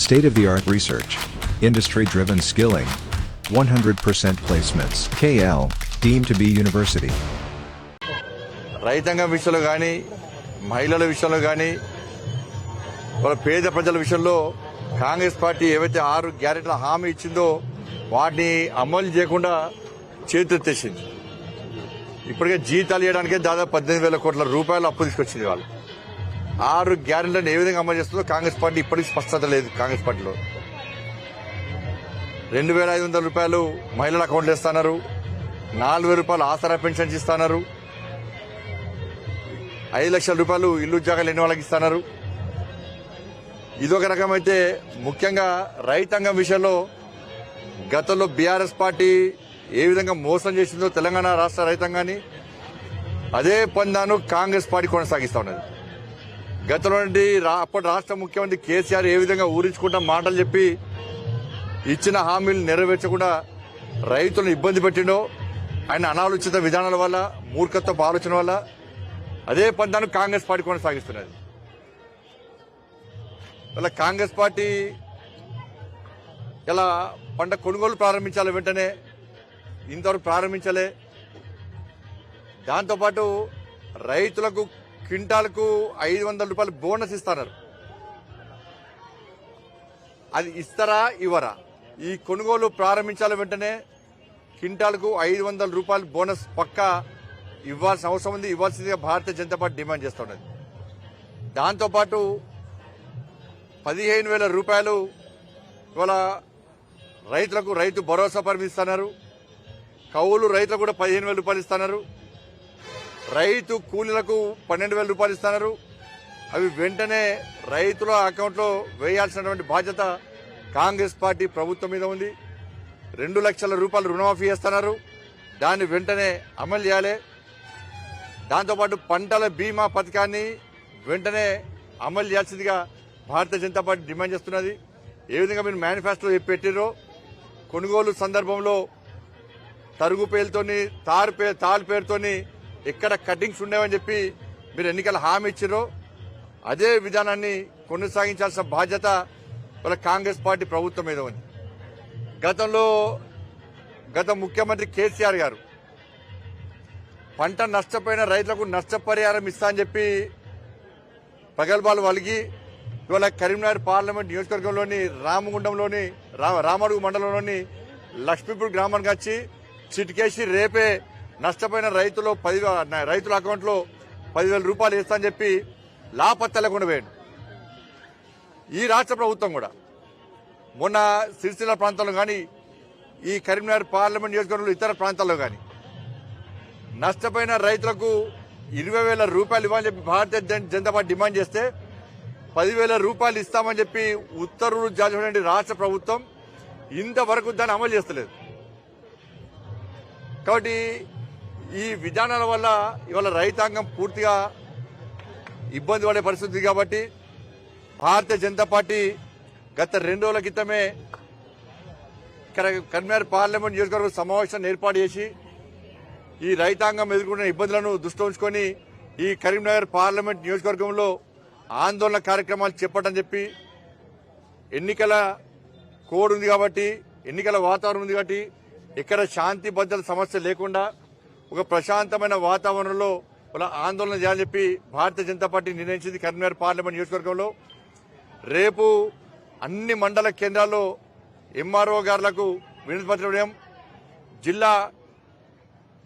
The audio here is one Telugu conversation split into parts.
State-of-the-art research. Industry-driven skilling. 100% placements. KL, deemed to be university. రైతాంగం విషయంలో కానీ మహిళల విషయంలో కానీ వాళ్ళ పేద ప్రజల విషయంలో కాంగ్రెస్ పార్టీ ఏవైతే 6 గ్యారెంటీల హామీ ఇచ్చిందో వాటిని అమలు చేయకుండా చేతులెత్తేసింది. ఇప్పటికే జీతాలు ఇవ్వడానికే దాదాపు 18,000 కోట్ల రూపాయలు అప్పు తీసుకొచ్చింది. వాళ్ళు 6 గ్యారెంటీలను ఏ విధంగా అమలు చేస్తుందో కాంగ్రెస్ పార్టీ ఇప్పటికీ స్పష్టత లేదు. కాంగ్రెస్ పార్టీలో 2,500 రూపాయలు మహిళల అకౌంట్లు ఇస్తున్నారు, 4,000 రూపాయలు ఆసరా పెన్షన్స్ ఇస్తున్నారు, 5 లక్షల రూపాయలు ఇల్లు జాగాలు లేని వాళ్ళకి ఇస్తున్నారు. ఇదొక రకమైతే ముఖ్యంగా రైతాంగం విషయంలో గతంలో బీఆర్ఎస్ పార్టీ ఏ విధంగా మోసం చేసిందో తెలంగాణ రాష్ట్ర రైతాంగాన్ని అదే పందాను కాంగ్రెస్ పార్టీ కొనసాగిస్తా ఉన్నది. గతంలో అప్పటి రాష్ట్ర ముఖ్యమంత్రి కేసీఆర్ ఏ విధంగా ఊరించుకుంటా మాటలు చెప్పి ఇచ్చిన హామీలు నెరవేర్చకుండా రైతులను ఇబ్బంది పెట్టిండో ఆయన అనాలోచిత విధానాల వల్ల మూర్ఖత్వపు ఆలోచన వల్ల అదే పందాను కాంగ్రెస్ పార్టీ కొనసాగిస్తున్నది. ఇలా కాంగ్రెస్ పార్టీ ఇలా పంట కొనుగోలు ప్రారంభించాలి, వెంటనే ఇంతవరకు ప్రారంభించలే. దాంతోపాటు రైతులకు క్వింటాలకు 500 రూపాయలు బోనస్ ఇస్తున్నారు. అది ఇస్తారా ఇవ్వరా? ఈ కొనుగోలు ప్రారంభించాలి, వెంటనే క్వింటాలకు 500 రూపాయలు బోనస్ పక్కా ఇవ్వాల్సిన అవసరం ఉంది. ఇవ్వాల్సిందిగా భారతీయ జనతా పార్టీ డిమాండ్ చేస్తున్నది. దాంతోపాటు 15,000 రూపాయలు ఇవాళ రైతులకు రైతు భరోసా పరిమిస్తున్నారు. కౌలు రైతులకు కూడా 15,000 రూపాయలు ఇస్తున్నారు. రైతు కూలీలకు 12,000 రూపాయలు ఇస్తున్నారు. అవి వెంటనే రైతుల అకౌంట్లో వేయాల్సినటువంటి బాధ్యత కాంగ్రెస్ పార్టీ ప్రభుత్వం మీద ఉంది. 2 లక్షల రూపాయలు రుణమాఫీ చేస్తున్నారు, దాన్ని వెంటనే అమలు చేయాలి. దాంతోపాటు పంటల బీమా పథకాన్ని వెంటనే అమలు చేయాల్సిందిగా భారతీయ జనతా పార్టీ డిమాండ్ చేస్తున్నది. ఏ విధంగా మీరు మేనిఫెస్టోలో పెట్టిరో కొనుగోలు సందర్భంలో తరుగు పేరుతోని తాళు పేరుతోని ఎక్కడ కటింగ్స్ ఉండేవని చెప్పి మీరు ఎన్నికల హామీ ఇచ్చిరో అదే విధానాన్ని కొనసాగించాల్సిన బాధ్యత వాళ్ళ కాంగ్రెస్ పార్టీ ప్రభుత్వం మీద ఉంది. గత ముఖ్యమంత్రి కేసీఆర్ గారు పంట నష్టపోయిన రైతులకు నష్టపరిహారం ఇస్తా అని చెప్పి ప్రగల్భాలు వలిగి ఇవాళ కరీంనగర్ పార్లమెంట్ నియోజకవర్గంలోని రామడుగు మండలంలోని లక్ష్మీపూర్ గ్రామానికి వచ్చి చిటికేసి రేపే నష్టపోయిన రైతుల అకౌంట్లో 10,000 రూపాయలు ఇస్తా అని చెప్పి లాపత్తా లేకుండా పోయాడు. ఈ రాష్ట్ర ప్రభుత్వం కూడా మొన్న సిరిసిల్ల ప్రాంతంలో కానీ ఈ కరీంనగర్ పార్లమెంట్ నియోజకవర్గంలో ఇతర ప్రాంతాల్లో కానీ నష్టపోయిన రైతులకు 20,000 రూపాయలు ఇవ్వాలని చెప్పి భారతీయ జనతా పార్టీ డిమాండ్ చేస్తే 10,000 రూపాయలు ఇస్తామని చెప్పి ఉత్తర్వులు జారీ చేసిన రాష్ట్ర ప్రభుత్వం ఇంతవరకు దాన్ని అమలు చేస్తలేదు. కాబట్టి ఈ విధానాల వల్ల ఇవాళ రైతాంగం పూర్తిగా ఇబ్బంది పడే పరిస్థితి. కాబట్టి భారతీయ జనతా పార్టీ గత 2 రోజుల క్రితమే కరీంనగర్ పార్లమెంట్ నియోజకవర్గ సమావేశాన్ని ఏర్పాటు చేసి ఈ రైతాంగం ఎదుర్కొన్న ఇబ్బందులను దృష్టిలో ఉంచుకొని ఈ కరీంనగర్ పార్లమెంట్ నియోజకవర్గంలో ఆందోళన కార్యక్రమాలు చెప్పటని చెప్పి ఎన్నికల కోడ్ ఉంది కాబట్టి, ఎన్నికల వాతావరణం ఉంది కాబట్టి ఇక్కడ శాంతి భద్రత సమస్య లేకుండా ఒక ప్రశాంతమైన వాతావరణంలో వాళ్ళ ఆందోళన చేయాలని చెప్పి భారతీయ జనతా పార్టీ నిర్ణయించింది. కరీంనగర్ పార్లమెంట్ నియోజకవర్గంలో రేపు అన్ని మండల కేంద్రాల్లో ఎంఆర్ఓ గారులకు వినతి పత్రం ఇవ్వడం, జిల్లా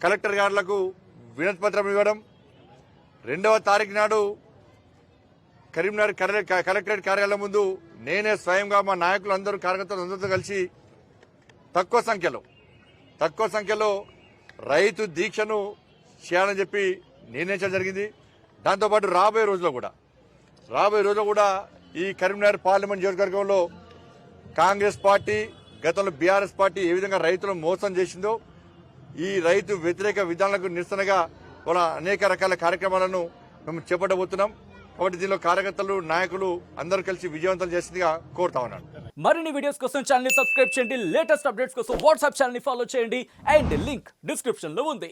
కలెక్టర్ గారులకు వినతి పత్రం ఇవ్వడం, 2వ తారీఖు నాడు కరీంనగర్ కలెక్టరేట్ కార్యాలయం ముందు నేనే స్వయంగా మా నాయకులందరూ కార్యకర్తలందరితో కలిసి తక్కువ సంఖ్యలో రైతు దీక్షను చేయాలని చెప్పి నిర్ణయించడం జరిగింది. దాంతోపాటు రాబోయే రోజుల్లో కూడా ఈ కరీంనగర్ పార్లమెంట్ నియోజకవర్గంలో కాంగ్రెస్ పార్టీ గతంలో బీఆర్ఎస్ పార్టీ ఏ విధంగా రైతులను మోసం చేసిందో ఈ రైతు వ్యతిరేక విధానాలకు నిరసనగా వాళ్ళ అనేక రకాల కార్యక్రమాలను మేము చేపట్టబోతున్నాం. కాబట్టి దీనిలో కార్యకర్తలు నాయకులు అందరూ కలిసి విజయవంతం చేసిందిగా కోరుతా ఉన్నాను. మరిన్ని వీడియోస్ కోసం ఛానల్ ని సబ్స్క్రైబ్ చేయండి, లేటెస్ట్ అప్డేట్స్ కోసం వాట్సాప్ ఛానల్ ని ఫాలో చేయండి అండ్ లింక్ డిస్క్రిప్షన్ లో ఉంది.